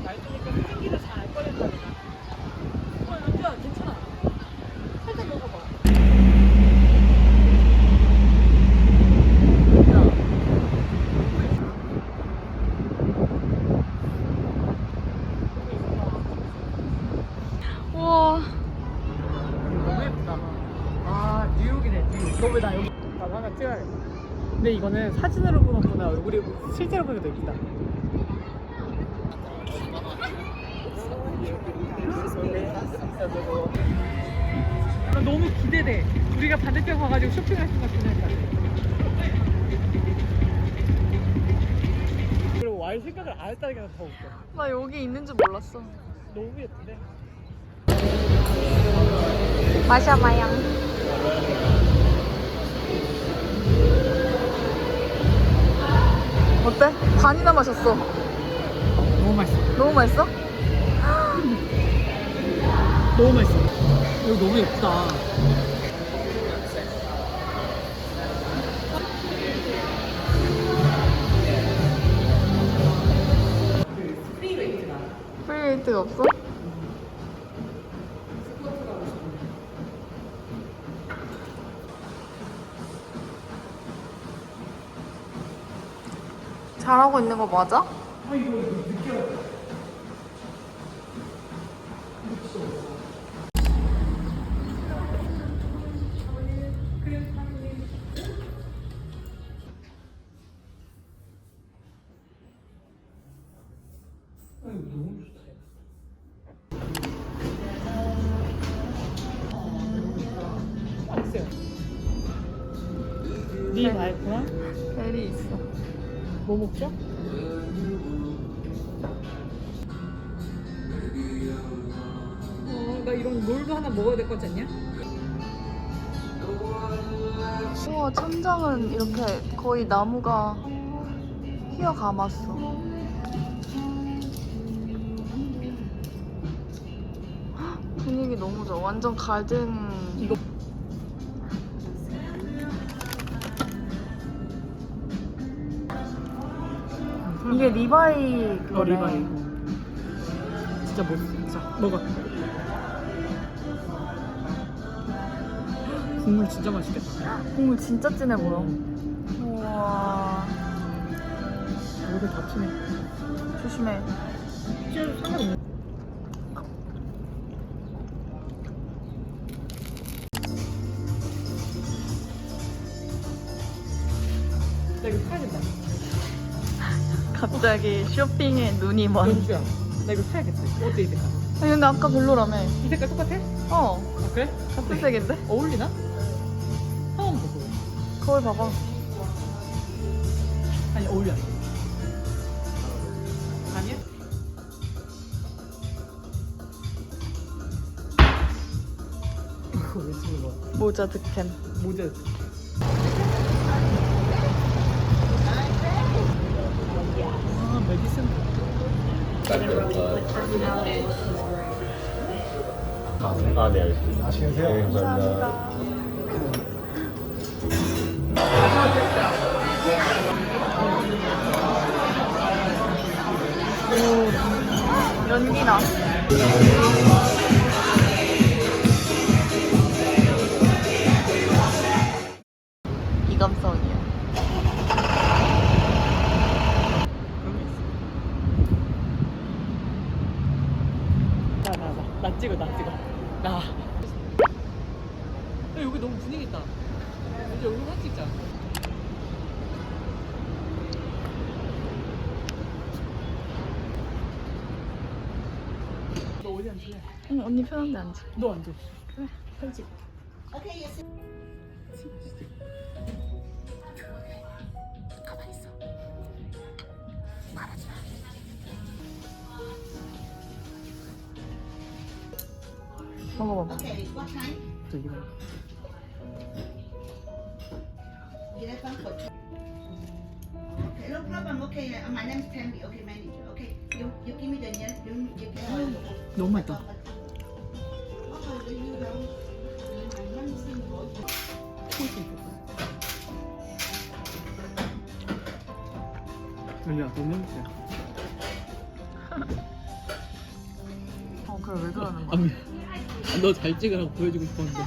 말투니까 생기를 잘 알 거랬다 내가. 연주야 괜찮아. 살짝 먹어봐. 우와. 너무 예쁘다. 아 뉴욕이네 뉴욕. 너 왜 나 여기 나도 하나 찍어야겠다. 근데 이거는 사진으로 보는 것보다 얼굴이 실제로 보니까 더 예쁘다. 나 너무 기대돼. 우리가 반대편 가가지고 쇼핑할 생각 드는다. 그리고 와 생각을 안 했다는 게 더 웃겨. 나 여기 있는 줄 몰랐어. 너무 예쁜데? 마샤마양. 어때? 반이나 마셨어. 너무 맛있어. 너무 맛있어? 너무 맛있어. 여기 너무 예쁘다. 프리웨이트가 없어? 잘하고 있는 거 맞아? 아 이거 느껴. 너무 좋다. 맛있어요. 네 말구나. 벨이 있어. 뭐 먹죠? 나 이런 롤도 하나 먹어야 될 것 같지 않냐? 우와, 천장은 이렇게 거의 나무가 휘어 감았어. 분위기 너무 좋아. 완전 가든. 이거 이게 리바이 그거네. 리바이. 진짜 멋있어. 자, 먹어. 국물 진짜 맛있겠다. 국물 진짜 진해 보여. 우와. 얼굴 다치네. 조심해. 진짜 상관없네. 나 이거 사야 된다. 갑자기 쇼핑에 눈이 먼. 연주야, 나 이거 사야겠어. 어때 이 색깔? 아니, 근데 아까 별로라며. 이 색깔 똑같아? 어. 아, 그래? 같은 색인데? 어울리나? 처음 보고. 거울 봐봐. 아니 어울려. 아니야? 이거 왜 찍는 거야? 모자 득템. 모자. 아 메디슨. 아, 네, 알겠습니다. 맛있게 드세요. 네, 감사합니다. 오, 연기나. 이감성이야. 나 찍어. 나. 야, 여기 너무 분위기 있다. 이제 여기 사진 찍자. 너 어디 앉을래? 응, 언니 편한데 앉아. 너 앉아. 그래, 사진 찍어. 가만히 있어. 말하지 마. 먹어봐봐. Okay, what time? 저 이거. Okay, no problem. Okay, my name is Pammy. Okay, manager. Okay, you give me the name. You can. 너무 맛있다. 야, 너무 맛있어. 그래, 왜 그러는 거야? 아, 미안. 너 잘 찍으라고 보여주고 싶었는데.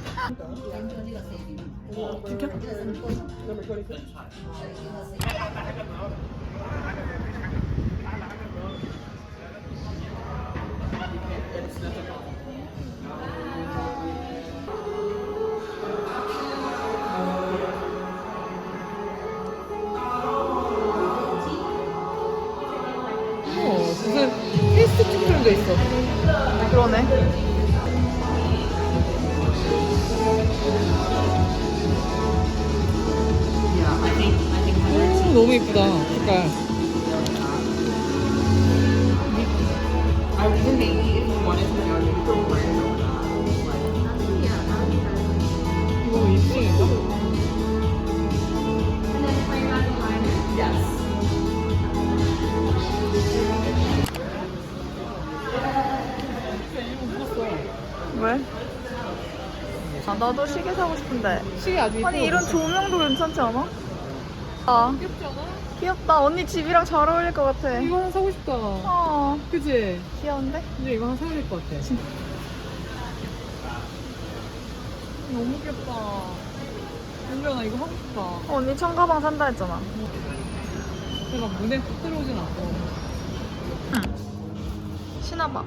무슨 페이스북 프렌도 있어. 그러네. 오, 너무 이쁘다. 색깔. 이거 입술인가? 왜? 아, 나도 시계 사고 싶은데. 시계 아주 이쁘다. 아니, 이런 조명도 괜찮지 않아? 아, 귀엽지 않아? 귀엽다. 언니 집이랑 잘 어울릴 것 같아. 이거 하나 사고 싶다. 그치? 귀여운데? 근데 이거 하나 사야 될 것 같아. 너무 귀엽다. 윤주야, 나 이거 하고 싶다. 언니 청가방 산다 했잖아. 근데 막 눈에 확 들어오진 않고. 응. 신어봐.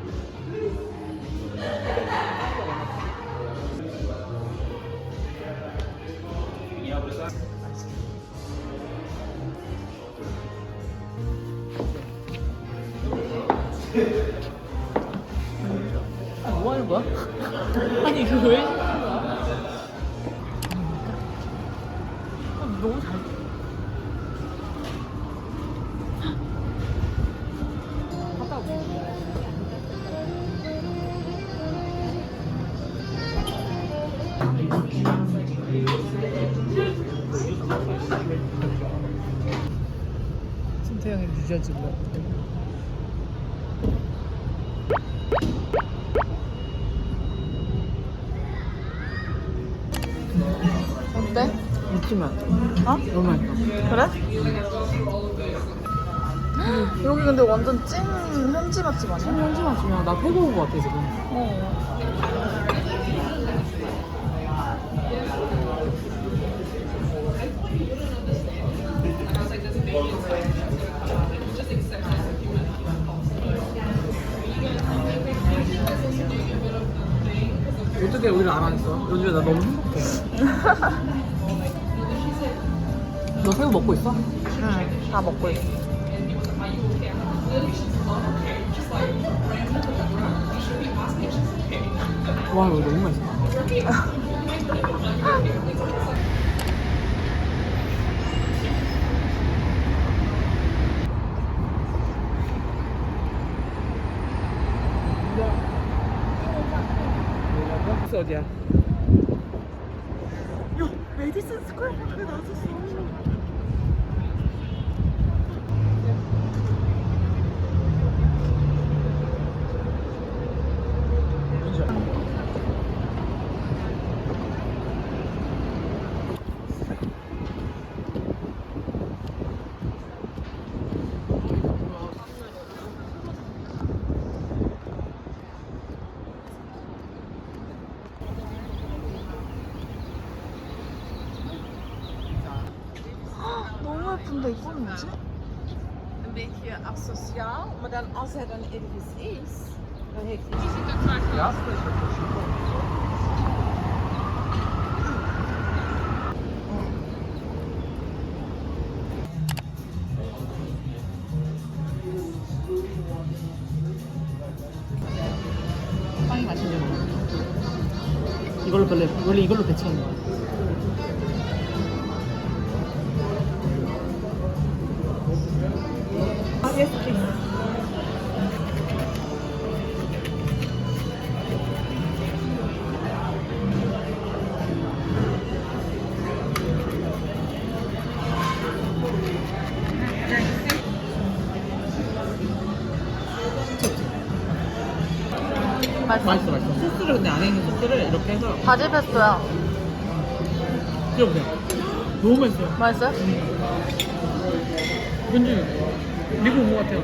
아, 뭐 하는 거야? 아니, 이거 왜? 너무 잘. 갔다 올게. 신태영의 유저지 뭐. 어때? 잊지마. 어? 너무 맛있다. 그래? 여기 근데 완전 찐 현지 맛집 아니야? 현지 맛이야. 나 배고픈 것 같아 지금. 어. 어떻게 우리를 알아냈어? 요즘에 나 너무 행복해. 너 새우 먹고 있어? 응, 다 먹고 있어. 와 이거 너무 맛있다. 근데 이건 뭐지? Een beetje asociaal, maar dan als hij dan ergens is, dan heeft hij. Je ziet dat vaak. Ja, 빵이 맛있는 거. 이걸로 원래 이걸로 배치하는 거야. Yes, please. 맛있어. 소스를 근데 안에 있는 소스를 이렇게 해서 바질 페스토야. 드셔보세요. 너무 맛있어요. 맛있어요? 왠지 미국 온 것 같아요.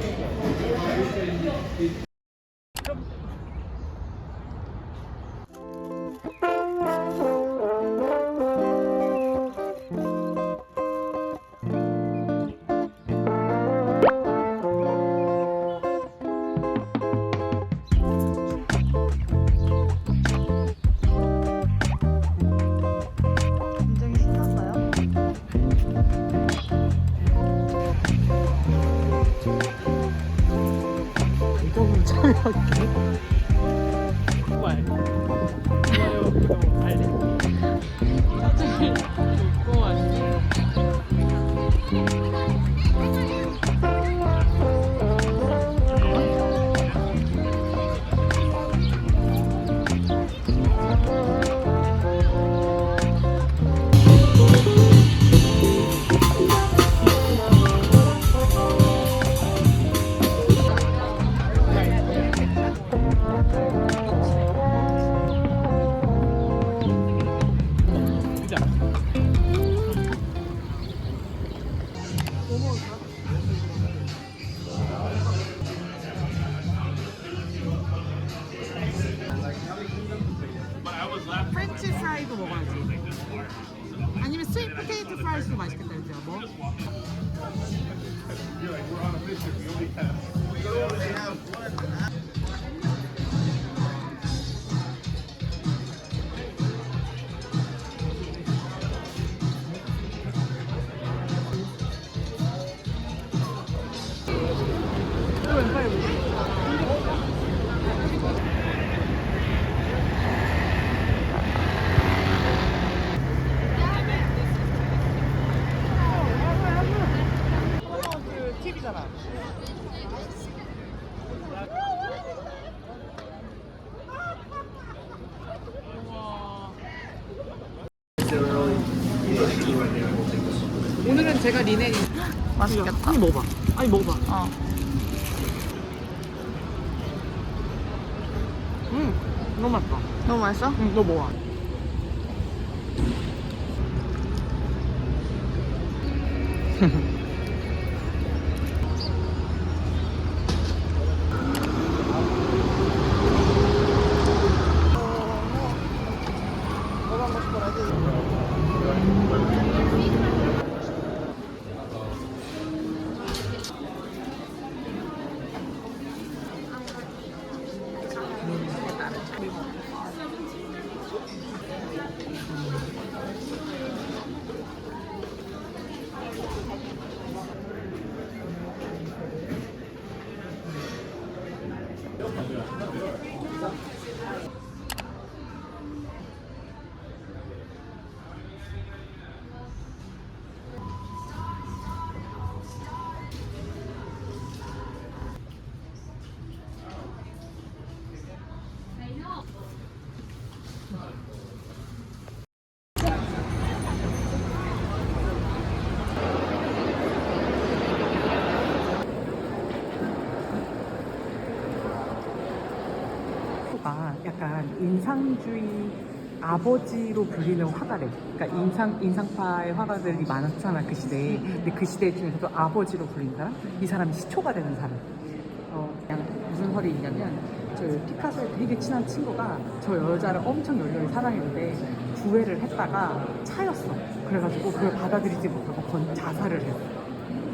굉장히 신났어요. 이거는 참여할게. 좋아요, 구독, 알림. 사진을 찍고 왔어요. 진짜. 프렌치 프라이도 먹어야지. 아니면 스윗 포테이토 프라이스도 맛있겠다, 그죠? 뭐? 그 팁이잖아. 오늘은 제가 리넨이 맛있겠다. 아니 먹어봐. 아니 먹어봐. 어. 너무 맛있다. 너무 맛있어? 너 먹어. 화가가 약간 인상주의 아버지로 불리는 화가래. 그러니까 인상파의 화가들이 많았잖아 그 시대에. 근데 그 시대 중에서도 아버지로 불린 사람, 이 사람이 시초가 되는 사람. 그냥 무슨 설이 있냐면 저 피카소의 되게 친한 친구가 저 여자를 엄청 열렬히 사랑했는데 구애를 했다가 차였어. 그래가지고 그걸 받아들이지 못하고 자살을 했어.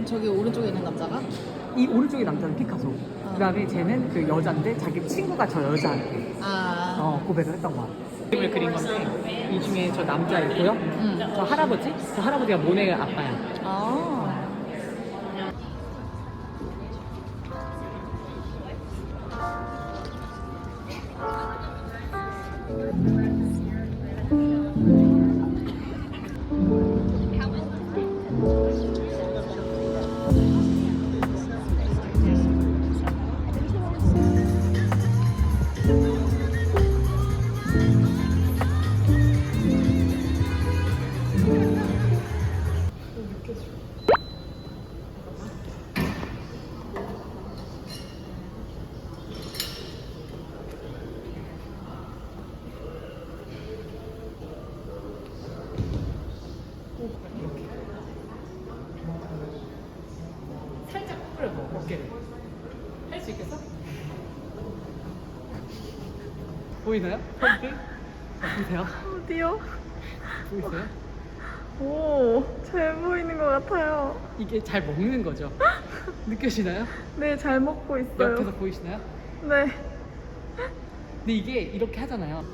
저기 오른쪽에 있는 남자가? 이 오른쪽에 남자는 피카소. 그다음에 쟤는 그 여자인데 자기 친구가 저 여자한테 고백을 했던 거야. 그림을 그린 건데 이 중에 저 남자 있고요. 저 할아버지? 저 할아버지가 모네 아빠야. 아. 살짝 구부려봐 어깨를. 할 수 있겠어? 보이나요? 펀드? 보이세요? 어디요? 보이세요? 오, 잘 보이는 것 같아요. 이게 잘 먹는 거죠? 느껴지나요? 네, 잘 먹고 있어요. 옆에서 보이시나요? 네. 근데 이게 이렇게 하잖아요.